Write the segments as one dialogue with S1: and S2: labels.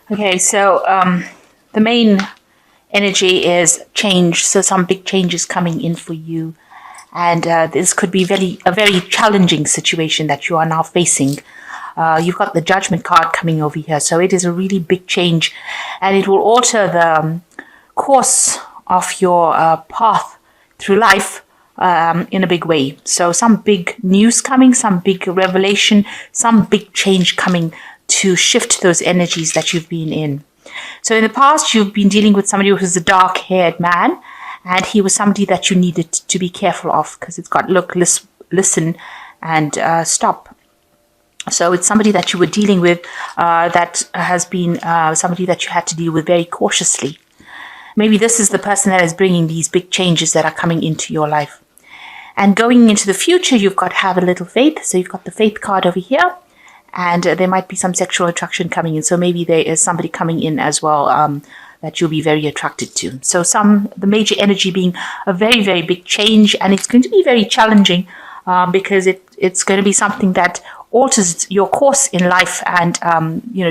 S1: Okay, so the main energy is change. So some big changes coming in for you, and this could be a very challenging situation that you are now facing. You've got the Judgment card coming over here, so it is a really big change, and it will alter the course of your path through life in a big way. So some big news coming, some big revelation, some big change coming to shift those energies that you've been in. So in the past, you've been dealing with somebody who was a dark-haired man, and he was somebody that you needed to be careful of because it's got look, listen, and stop. So it's somebody that you were dealing with that has been somebody that you had to deal with very cautiously. Maybe this is the person that is bringing these big changes that are coming into your life. And going into the future, you've got to have a little faith. So you've got the faith card over here. And there might be some sexual attraction coming in. So maybe there is somebody coming in as well that you'll be very attracted to. So the major energy being a very, very big change. And it's going to be very challenging because it's going to be something that alters your course in life. And,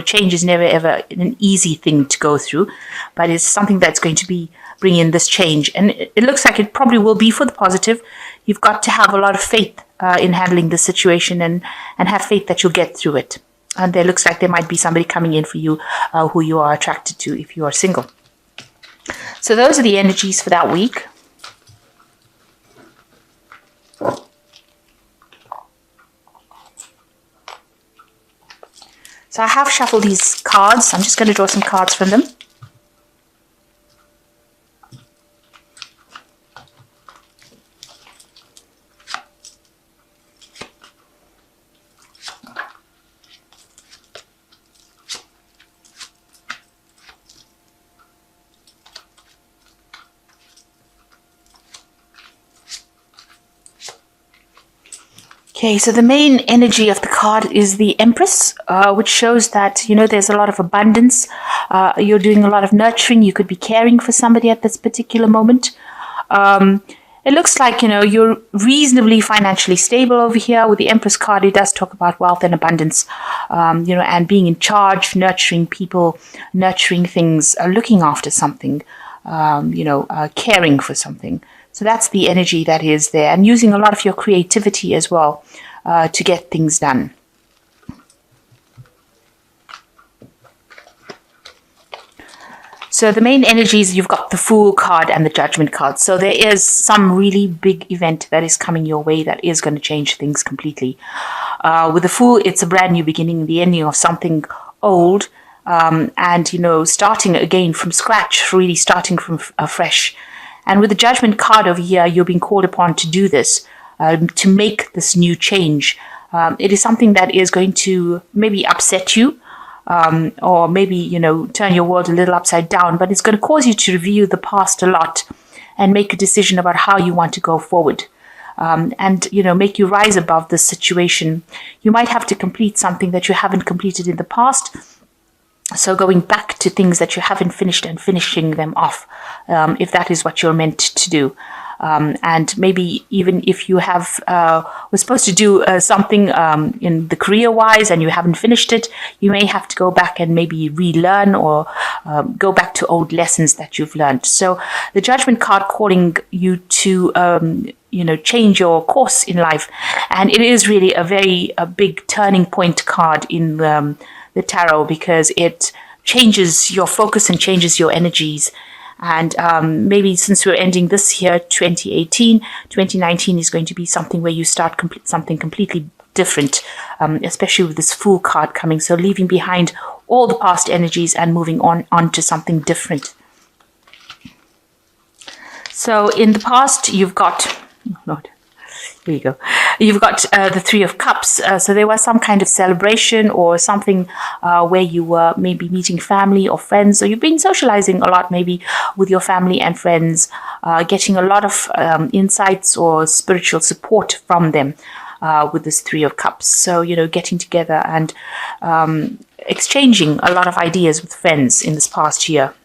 S1: change is never, ever an easy thing to go through. But it's something that's going to be bringing in this change. And it looks like it probably will be for the positive. You've got to have a lot of faith in handling the situation and have faith that you'll get through it. And there looks like there might be somebody coming in for you who you are attracted to if you are single. So those are the energies for that week. So I have shuffled these cards. I'm just going to draw some cards from them. Okay, so the main energy of the card is the Empress, which shows that, there's a lot of abundance. You're doing a lot of nurturing. You could be caring for somebody at this particular moment. It looks like, you're reasonably financially stable over here. With the Empress card, it does talk about wealth and abundance, and being in charge, nurturing people, nurturing things, looking after something, caring for something. So that's the energy that is there, and using a lot of your creativity as well to get things done. So the main energies, you've got the Fool card and the Judgment card. So there is some really big event that is coming your way that is going to change things completely. With the Fool, it's a brand new beginning, the ending of something old, and, starting again from scratch, really starting from fresh. And with the Judgment card over here, you're being called upon to do this, to make this new change. It is something that is going to maybe upset you, or maybe, turn your world a little upside down, but it's going to cause you to review the past a lot and make a decision about how you want to go forward. And make you rise above this situation. You might have to complete something that you haven't completed in the past. So going back to things that you haven't finished and finishing them off, if that is what you're meant to do. And maybe even if you were supposed to do something in the career-wise and you haven't finished it, you may have to go back and maybe relearn or go back to old lessons that you've learned. So the Judgment card calling you to change your course in life. And it is really a big turning point card in the tarot, because it changes your focus and changes your energies. And maybe since we're ending this year, 2018, 2019 is going to be something where you start something completely different, especially with this Fool card coming. So leaving behind all the past energies and moving on to something different. So in the past, you've got... Oh, Lord. Here you go. You've got the Three of Cups. So there was some kind of celebration or something where you were maybe meeting family or friends, or you've been socializing a lot maybe with your family and friends, getting a lot of insights or spiritual support from them with this Three of Cups. So, getting together and exchanging a lot of ideas with friends in this past year.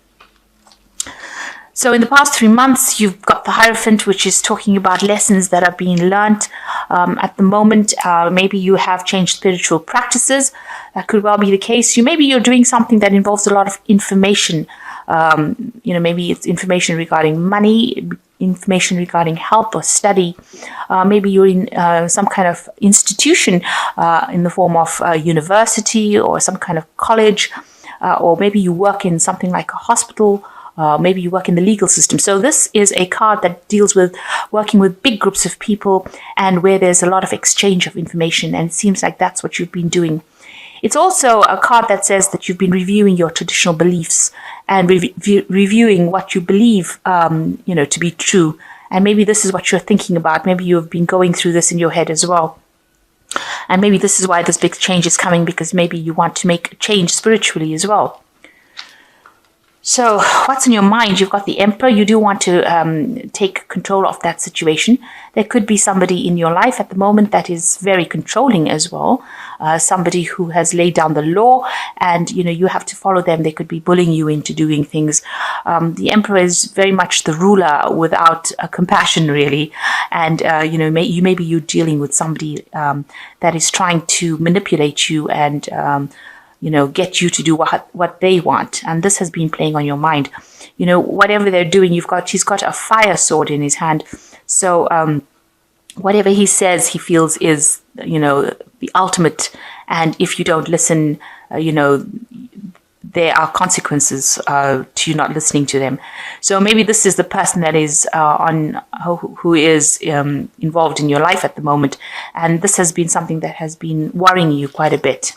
S1: So in the past 3 months, you've got the Hierophant, which is talking about lessons that are being learnt. At the moment, maybe you have changed spiritual practices. That could well be the case. Maybe you're doing something that involves a lot of information. Maybe it's information regarding money, information regarding health or study. Maybe you're in some kind of institution in the form of a university or some kind of college, or maybe you work in something like a hospital. Maybe you work in the legal system. So this is a card that deals with working with big groups of people and where there's a lot of exchange of information. And it seems like that's what you've been doing. It's also a card that says that you've been reviewing your traditional beliefs and reviewing what you believe, to be true. And maybe this is what you're thinking about. Maybe you've been going through this in your head as well. And maybe this is why this big change is coming, because maybe you want to make a change spiritually as well. So what's in your mind? You've got the Emperor. You do want to take control of that situation. There could be somebody in your life at the moment that is very controlling as well. Somebody who has laid down the law and, you have to follow them. They could be bullying you into doing things. The Emperor is very much the ruler without compassion, really. And, maybe you're dealing with somebody that is trying to manipulate you and get you to do what they want. And this has been playing on your mind. Whatever they're doing, he's got a fire sword in his hand. So whatever he says, he feels is, the ultimate. And if you don't listen, there are consequences to you not listening to them. So maybe this is the person that is who is involved in your life at the moment. And this has been something that has been worrying you quite a bit.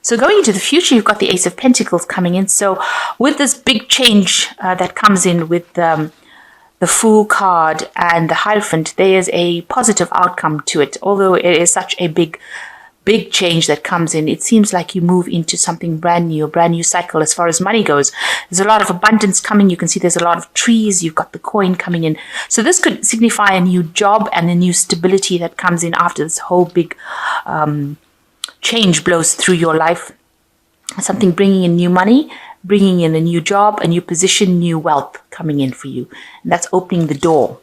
S1: So going into the future, you've got the Ace of Pentacles coming in. So with this big change that comes in with the Fool card and the Hierophant, there is a positive outcome to it. Although it is such a big change that comes in, it seems like you move into something brand new cycle as far as money goes. There's a lot of abundance coming. You can see there's a lot of trees. You've got the coin coming in. So this could signify a new job and a new stability that comes in after this whole big change blows through your life. Something bringing in new money, bringing in a new job, a new position, new wealth coming in for you. And that's opening the door.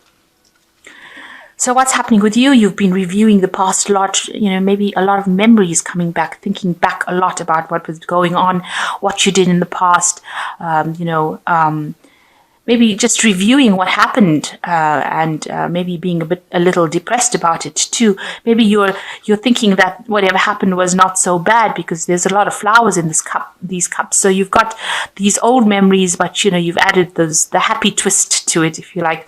S1: So what's happening with you? You've been reviewing the past a lot, maybe a lot of memories coming back, thinking back a lot about what was going on, what you did in the past, maybe just reviewing what happened and maybe being a little depressed about it too. Maybe you're thinking that whatever happened was not so bad because there's a lot of flowers in these cups. So you've got these old memories, but you've added the happy twist to it, if you like.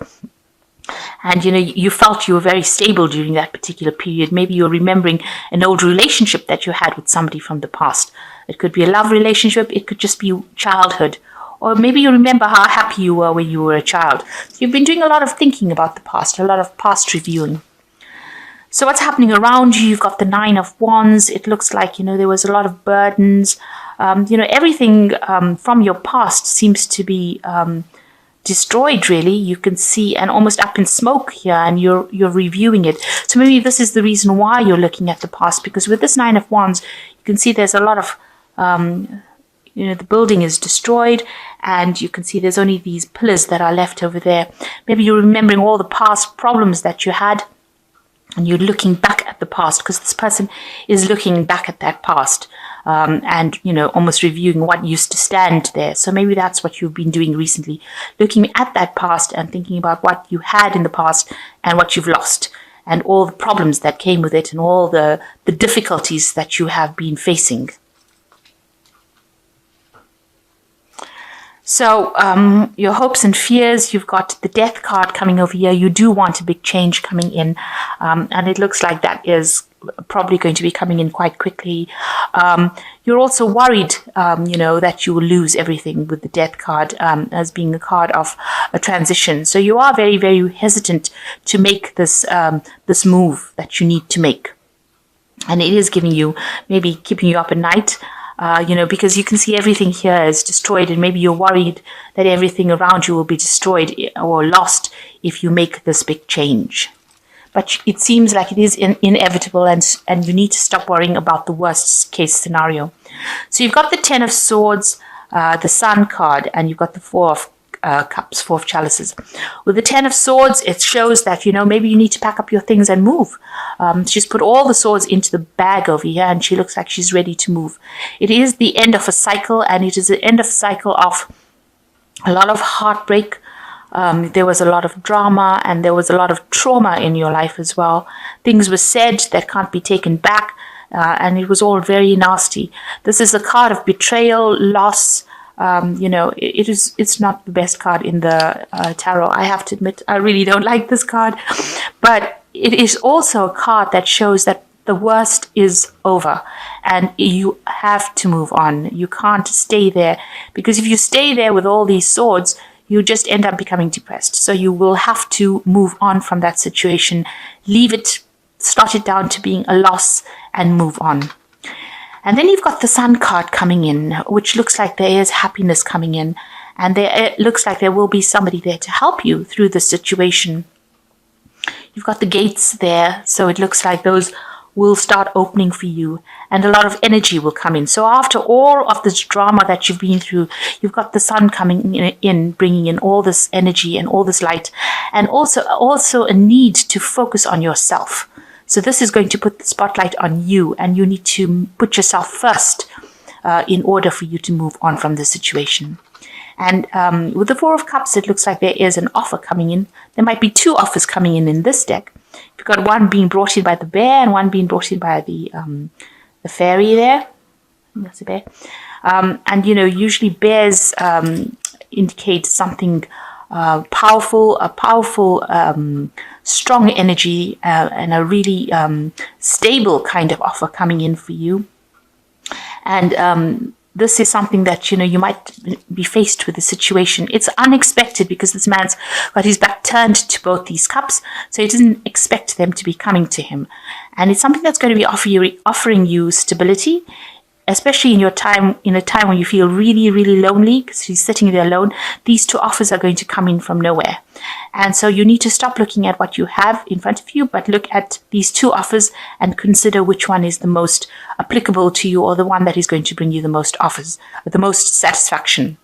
S1: And you felt you were very stable during that particular period. Maybe you're remembering an old relationship that you had with somebody from the past. It could be a love relationship. It could just be childhood. Or maybe you remember how happy you were when you were a child. You've been doing a lot of thinking about the past, a lot of past reviewing. So what's happening around you? You've got the Nine of Wands. It looks like, there was a lot of burdens. Everything from your past seems to be destroyed, really. You can see, and almost up in smoke here, and you're reviewing it. So maybe this is the reason why you're looking at the past, because with this Nine of Wands, you can see there's a lot of the building is destroyed, and you can see there's only these pillars that are left over there. Maybe you're remembering all the past problems that you had, and you're looking back at the past, because this person is looking back at that past and, almost reviewing what used to stand there. So maybe that's what you've been doing recently, looking at that past and thinking about what you had in the past and what you've lost, and all the problems that came with it, and all the difficulties that you have been facing. So your hopes and fears, you've got the Death card coming over here. You do want a big change coming in, and it looks like that is probably going to be coming in quite quickly. You're also worried, that you will lose everything with the Death card as being a card of a transition. So you are very, very hesitant to make this move that you need to make. And it is giving you, maybe keeping you up at night. Because you can see everything here is destroyed, and maybe you're worried that everything around you will be destroyed or lost if you make this big change. But it seems like it is inevitable, and you need to stop worrying about the worst case scenario. So you've got the Ten of Swords, the Sun card, and you've got the Four cups, 4 of chalices. With the 10 of swords, it shows that, maybe you need to pack up your things and move. She's put all the swords into the bag over here, and she looks like she's ready to move. It is the end of a cycle, and it is the end of a cycle of a lot of heartbreak. There was a lot of drama, and there was a lot of trauma in your life as well. Things were said that can't be taken back, and it was all very nasty. This is a card of betrayal, loss. It's not the best card in the tarot. I have to admit, I really don't like this card, but it is also a card that shows that the worst is over and you have to move on. You can't stay there, because if you stay there with all these swords, you just end up becoming depressed. So you will have to move on from that situation, leave it, start it down to being a loss, and move on. And then you've got the Sun card coming in, which looks like there is happiness coming in, and it looks like there will be somebody there to help you through the situation. You've got the gates there, so it looks like those will start opening for you, and a lot of energy will come in. So after all of this drama that you've been through, you've got the Sun coming in, bringing in all this energy and all this light, and also a need to focus on yourself. So this is going to put the spotlight on you, and you need to put yourself first in order for you to move on from the situation. And with the 4 of Cups, it looks like there is an offer coming in. There might be 2 offers coming in this deck. You've got one being brought in by the bear and one being brought in by the fairy there. That's a bear. And, usually bears indicate something powerful, strong energy, and a really stable kind of offer coming in for you. And this is something that, you might be faced with a situation. It's unexpected because this man's got his back turned to both these cups, so he doesn't expect them to be coming to him. And it's something that's going to be offering you stability, especially in a time when you feel really, really lonely because he's sitting there alone. These 2 offers are going to come in from nowhere. And so you need to stop looking at what you have in front of you, but look at these 2 offers and consider which one is the most applicable to you, or the one that is going to bring you the most offers, the most satisfaction.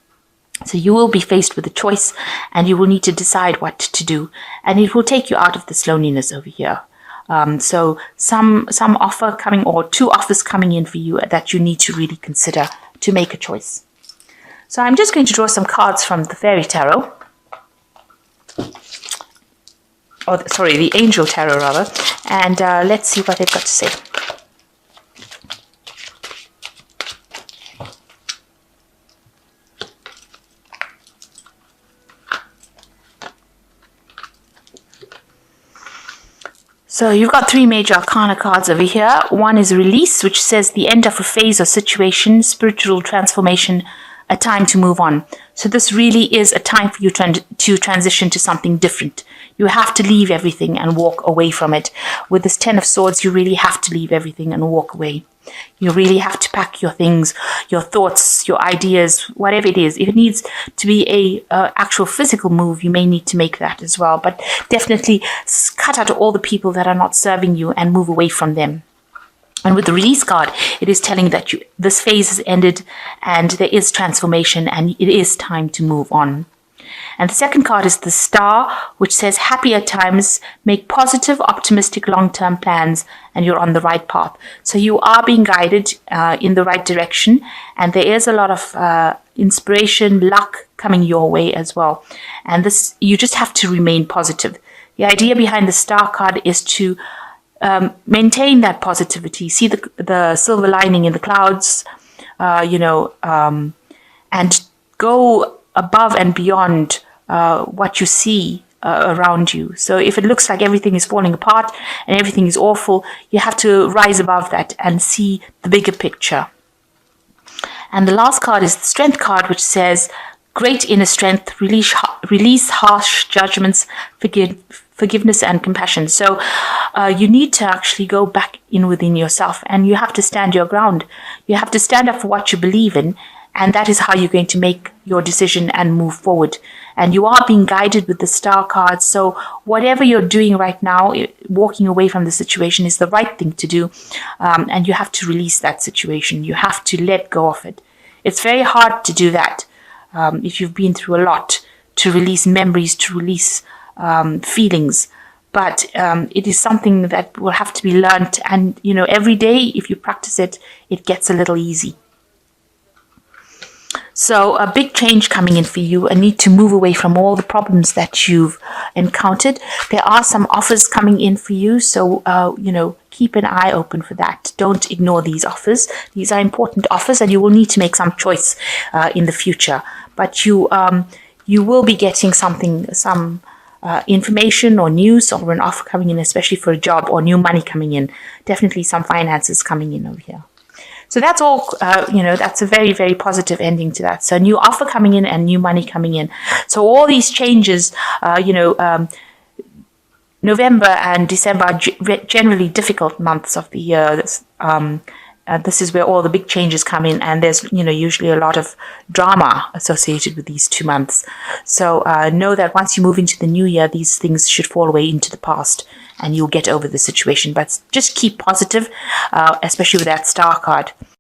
S1: So you will be faced with a choice, and you will need to decide what to do. And it will take you out of this loneliness over here. So some offer coming, or 2 offers coming in for you that you need to really consider to make a choice. So I'm just going to draw some cards from the Fairy Tarot. The Angel Tarot rather. And let's see what they've got to say. So you've got 3 major arcana cards over here. One is release, which says the end of a phase or situation, spiritual transformation, a time to move on. So this really is a time for you to transition to something different. You have to leave everything and walk away from it. With this 10 of Swords, you really have to leave everything and walk away. You really have to pack your things, your thoughts, your ideas, whatever it is. If it needs to be a actual physical move, you may need to make that as well. But definitely cut out all the people that are not serving you and move away from them. And with the release card, it is telling that this phase has ended and there is transformation and it is time to move on. And the second card is the Star, which says happier times, make positive, optimistic, long-term plans, and you're on the right path. So you are being guided in the right direction, and there is a lot of inspiration, luck coming your way as well. And this, you just have to remain positive. The idea behind the Star card is to maintain that positivity, see the silver lining in the clouds, and go above and beyond what you see around you. So if it looks like everything is falling apart and everything is awful, you have to rise above that and see the bigger picture. And the last card is the Strength card, which says great inner strength, release harsh judgments, forgiveness and compassion. So you need to actually go back in within yourself, and you have to stand your ground. You have to stand up for what you believe in, and that is how you're going to make your decision and move forward. And you are being guided with the Star card. So whatever you're doing right now, walking away from the situation is the right thing to do. And you have to release that situation. You have to let go of it. It's very hard to do that if you've been through a lot, to release memories, to release feelings. But it is something that will have to be learned. And, every day, if you practice it, it gets a little easy. So a big change coming in for you, a need to move away from all the problems that you've encountered. There are some offers coming in for you. So, keep an eye open for that. Don't ignore these offers. These are important offers, and you will need to make some choice in the future. But you will be getting some information or news or an offer coming in, especially for a job, or new money coming in. Definitely some finances coming in over here. So that's all, that's a very, very positive ending to that. So new offer coming in and new money coming in. So all these changes, November and December are generally difficult months of the year. This is where all the big changes come in, and there's, usually a lot of drama associated with these 2 months. So know that once you move into the new year, these things should fall away into the past, and you'll get over the situation. But just keep positive, especially with that star card.